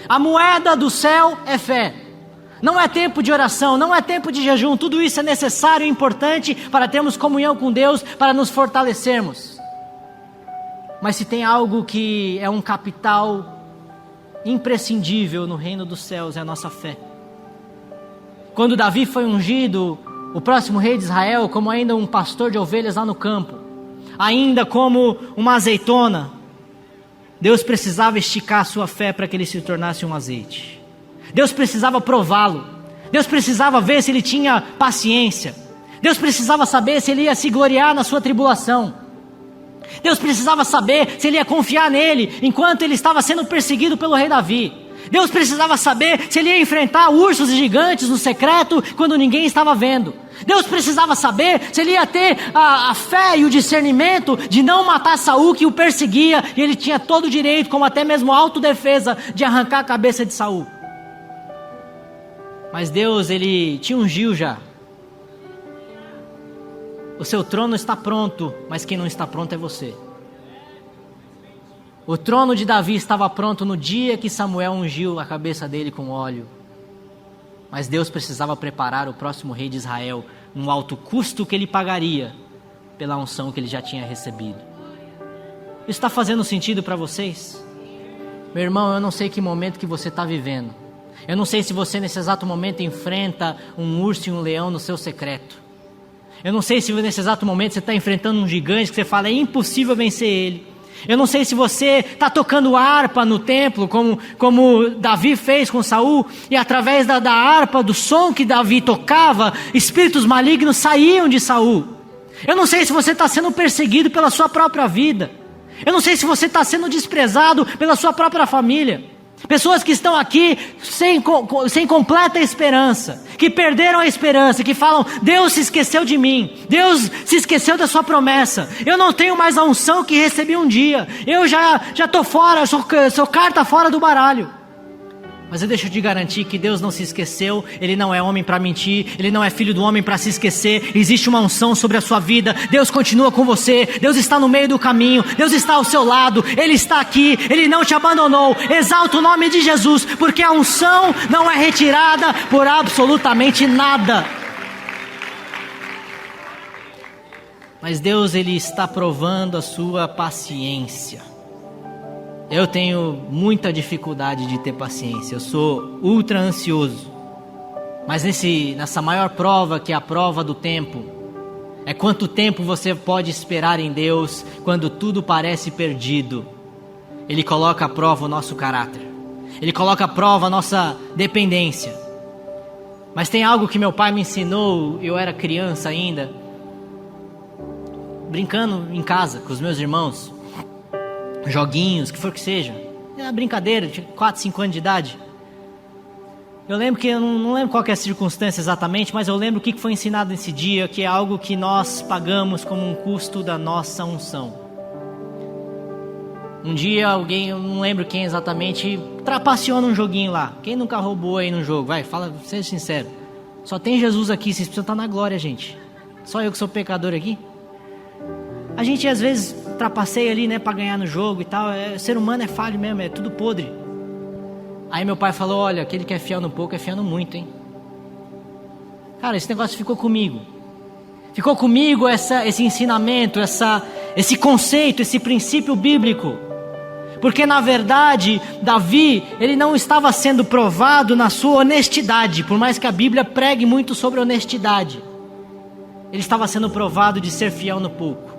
A moeda do céu é fé. Não é tempo de oração, não é tempo de jejum, tudo isso é necessário e importante para termos comunhão com Deus, para nos fortalecermos. Mas se tem algo que é um capital imprescindível no reino dos céus, é a nossa fé. Quando Davi foi ungido, o próximo rei de Israel, como ainda um pastor de ovelhas lá no campo, ainda como uma azeitona, Deus precisava esticar a sua fé para que ele se tornasse um azeite. Deus precisava prová-lo. Deus precisava ver se ele tinha paciência. Deus precisava saber se ele ia se gloriar na sua tribulação. Deus precisava saber se ele ia confiar nele enquanto ele estava sendo perseguido pelo rei Davi. Deus precisava saber se ele ia enfrentar ursos e gigantes no secreto quando ninguém estava vendo. Deus precisava saber se ele ia ter a fé e o discernimento de não matar Saul, que o perseguia, e ele tinha todo o direito, como até mesmo autodefesa, de arrancar a cabeça de Saul. Mas Deus, ele te ungiu já. O seu trono está pronto, mas quem não está pronto é você. O trono de Davi estava pronto no dia que Samuel ungiu a cabeça dele com óleo. Mas Deus precisava preparar o próximo rei de Israel no alto custo que ele pagaria pela unção que ele já tinha recebido. Isso está fazendo sentido para vocês? Meu irmão, eu não sei que momento que você está vivendo. Eu não sei se você nesse exato momento enfrenta um urso e um leão no seu secreto. Eu não sei se nesse exato momento você está enfrentando um gigante que você fala, é impossível vencer ele. Eu não sei se você está tocando harpa no templo, como Davi fez com Saul, e através da harpa, do som que Davi tocava, espíritos malignos saíam de Saul. Eu não sei se você está sendo perseguido pela sua própria vida. Eu não sei se você está sendo desprezado pela sua própria família. Pessoas que estão aqui sem completa esperança, que perderam a esperança, que falam, Deus se esqueceu de mim, Deus se esqueceu da sua promessa, eu não tenho mais a unção que recebi um dia, eu já estou fora, sou carta fora do baralho. Mas eu deixo de garantir que Deus não se esqueceu, Ele não é homem para mentir, Ele não é filho do homem para se esquecer, existe uma unção sobre a sua vida, Deus continua com você, Deus está no meio do caminho, Deus está ao seu lado, Ele está aqui, Ele não te abandonou, exalta o nome de Jesus, porque a unção não é retirada por absolutamente nada. Mas Deus, Ele está provando a sua paciência. Eu tenho muita dificuldade de ter paciência, eu sou ultra ansioso. Mas nessa maior prova, que é a prova do tempo, é quanto tempo você pode esperar em Deus quando tudo parece perdido. Ele coloca à prova o nosso caráter, Ele coloca à prova a nossa dependência. Mas tem algo que meu pai me ensinou, eu era criança ainda, brincando em casa com os meus irmãos, joguinhos, que for que seja, era brincadeira, tinha 4, 5 anos de idade. Eu lembro que, eu não lembro qual que é a circunstância exatamente, mas eu lembro o que foi ensinado nesse dia, que é algo que nós pagamos como um custo da nossa unção. Um dia alguém, eu não lembro quem exatamente, trapaceou num joguinho lá. Quem nunca roubou aí no jogo? Vai, fala, seja sincero. Só tem Jesus aqui, vocês precisam estar na glória, gente. Só eu que sou pecador aqui. A gente às vezes trapaceia ali, né, para ganhar no jogo e tal. Ser humano é falho mesmo, é tudo podre. Aí meu pai falou, olha, aquele que é fiel no pouco é fiel no muito, hein. Cara, esse negócio ficou comigo. Ficou comigo esse ensinamento, esse conceito, esse princípio bíblico. Porque na verdade, Davi, ele não estava sendo provado na sua honestidade, por mais que a Bíblia pregue muito sobre honestidade. Ele estava sendo provado de ser fiel no pouco.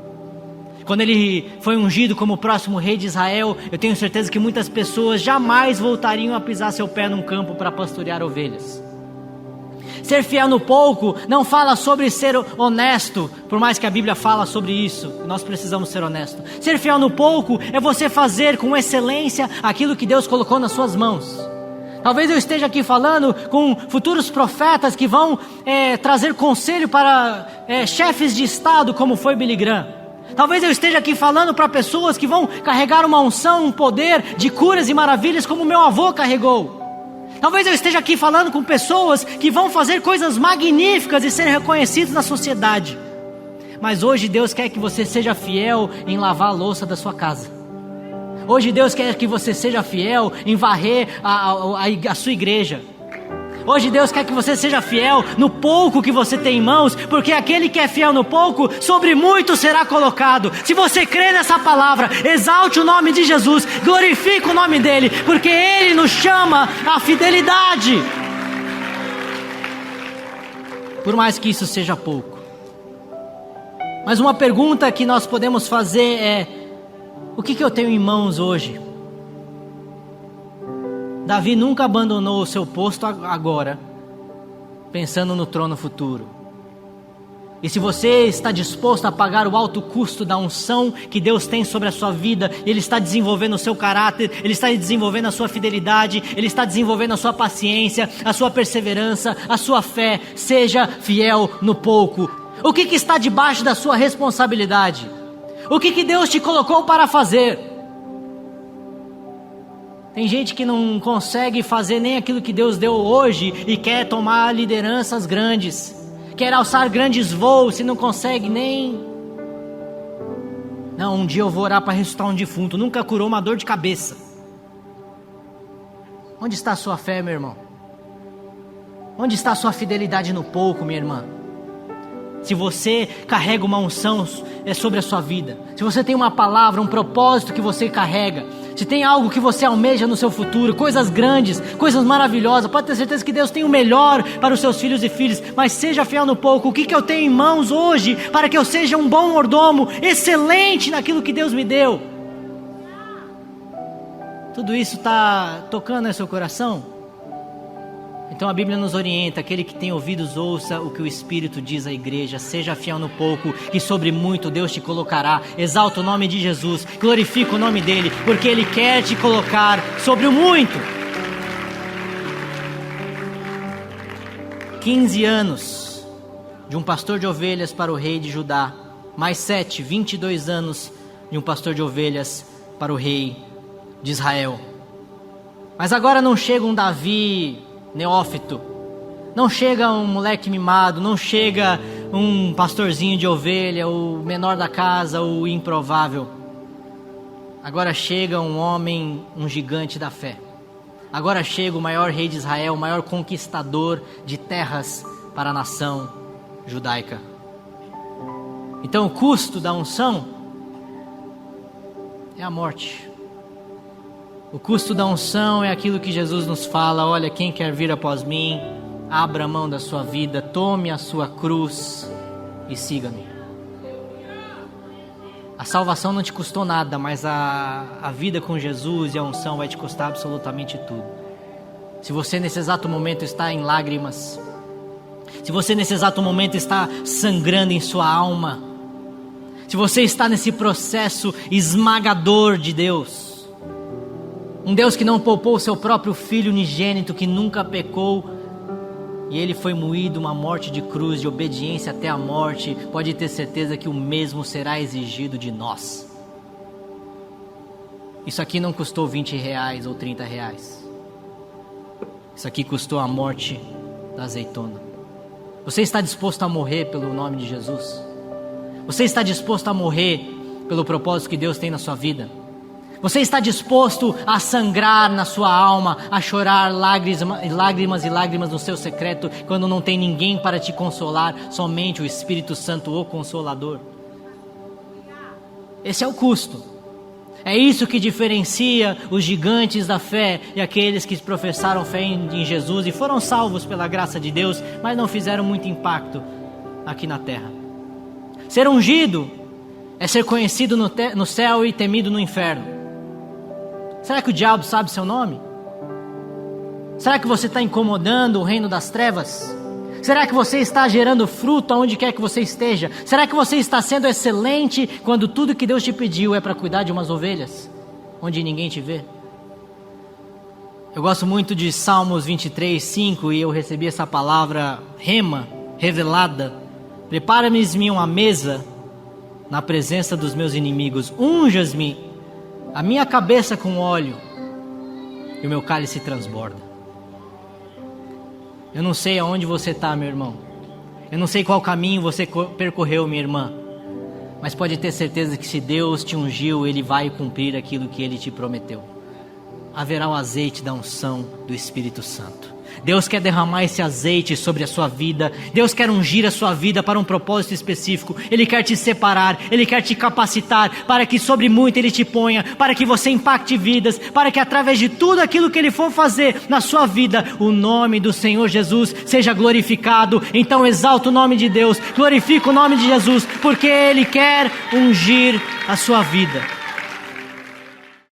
Quando ele foi ungido como o próximo rei de Israel, eu tenho certeza que muitas pessoas jamais voltariam a pisar seu pé num campo para pastorear ovelhas. Ser fiel no pouco não fala sobre ser honesto, por mais que a Bíblia fala sobre isso, nós precisamos ser honestos. Ser fiel no pouco é você fazer com excelência aquilo que Deus colocou nas suas mãos. Talvez eu esteja aqui falando com futuros profetas que vão trazer conselho para chefes de estado, como foi Billy Graham. Talvez eu esteja aqui falando para pessoas que vão carregar uma unção, um poder de curas e maravilhas, como meu avô carregou. Talvez eu esteja aqui falando com pessoas que vão fazer coisas magníficas e ser reconhecidos na sociedade. Mas hoje Deus quer que você seja fiel em lavar a louça da sua casa. Hoje Deus quer que você seja fiel em varrer a sua igreja. Hoje Deus quer que você seja fiel no pouco que você tem em mãos, porque aquele que é fiel no pouco, sobre muito será colocado. Se você crê nessa palavra, exalte o nome de Jesus, glorifique o nome dele, porque ele nos chama à fidelidade. Por mais que isso seja pouco. Mas uma pergunta que nós podemos fazer é: o que eu tenho em mãos hoje? Davi nunca abandonou o seu posto agora, pensando no trono futuro. E se você está disposto a pagar o alto custo da unção que Deus tem sobre a sua vida, Ele está desenvolvendo o seu caráter, Ele está desenvolvendo a sua fidelidade, Ele está desenvolvendo a sua paciência, a sua perseverança, a sua fé, seja fiel no pouco. O que está debaixo da sua responsabilidade? O que Deus te colocou para fazer? Tem gente que não consegue fazer nem aquilo que Deus deu hoje e quer tomar lideranças grandes, quer alçar grandes voos e não consegue nem... Não, um dia eu vou orar para ressuscitar um defunto. Nunca curou uma dor de cabeça. Onde está a sua fé, meu irmão? Onde está a sua fidelidade no pouco, minha irmã? Se você carrega uma unção sobre a sua vida, se você tem uma palavra, um propósito que você carrega, se tem algo que você almeja no seu futuro, coisas grandes, coisas maravilhosas, pode ter certeza que Deus tem o melhor para os seus filhos e filhas, mas seja fiel no pouco. O que eu tenho em mãos hoje para que eu seja um bom mordomo, excelente naquilo que Deus me deu? Tudo isso está tocando no seu coração? Então a Bíblia nos orienta: aquele que tem ouvidos ouça o que o Espírito diz à igreja. Seja fiel no pouco, que sobre muito Deus te colocará. Exalta o nome de Jesus, glorifica o nome dele, porque Ele quer te colocar sobre o muito. 15 anos de um pastor de ovelhas para o rei de Judá, mais 7, 22 anos de um pastor de ovelhas para o rei de Israel. Mas agora não chega um Davi neófito, não chega um moleque mimado, não chega um pastorzinho de ovelha, o menor da casa, o improvável. Agora chega um homem, um gigante da fé. Agora chega o maior rei de Israel, o maior conquistador de terras para a nação judaica. Então o custo da unção é a morte. O custo da unção é aquilo que Jesus nos fala: olha, quem quer vir após mim, abra mão da sua vida, tome a sua cruz e siga-me. A salvação não te custou nada, mas a vida com Jesus e a unção vai te custar absolutamente tudo. Se você nesse exato momento está em lágrimas, se você nesse exato momento está sangrando em sua alma, se você está nesse processo esmagador de Deus, um Deus que não poupou o seu próprio Filho unigênito, que nunca pecou, e Ele foi moído uma morte de cruz, de obediência até a morte, pode ter certeza que o mesmo será exigido de nós. Isso aqui não custou 20 reais ou 30 reais. Isso aqui custou a morte da azeitona. Você está disposto a morrer pelo nome de Jesus? Você está disposto a morrer pelo propósito que Deus tem na sua vida? Você está disposto a sangrar na sua alma, a chorar lágrimas e lágrimas no seu secreto, quando não tem ninguém para te consolar, somente o Espírito Santo, o Consolador? Esse é o custo. É isso que diferencia os gigantes da fé e aqueles que professaram fé em Jesus e foram salvos pela graça de Deus, mas não fizeram muito impacto aqui na terra. Ser ungido é ser conhecido no céu e temido no inferno. Será que o diabo sabe seu nome? Será que você está incomodando o reino das trevas? Será que você está gerando fruto aonde quer que você esteja? Será que você está sendo excelente quando tudo que Deus te pediu é para cuidar de umas ovelhas, onde ninguém te vê? Eu gosto muito de Salmos 23, 5, e eu recebi essa palavra rema, revelada. Prepara-me uma mesa na presença dos meus inimigos, unjas-me a minha cabeça com óleo, e o meu cálice transborda. Eu não sei aonde você está, meu irmão. Eu não sei qual caminho você percorreu, minha irmã. Mas pode ter certeza que se Deus te ungiu, Ele vai cumprir aquilo que Ele te prometeu. Haverá o azeite da unção do Espírito Santo. Deus quer derramar esse azeite sobre a sua vida. Deus quer ungir a sua vida para um propósito específico. Ele quer te separar, Ele quer te capacitar para que sobre muito Ele te ponha, para que você impacte vidas, para que através de tudo aquilo que Ele for fazer na sua vida, o nome do Senhor Jesus seja glorificado. Então exalta o nome de Deus, glorifica o nome de Jesus, porque Ele quer ungir a sua vida.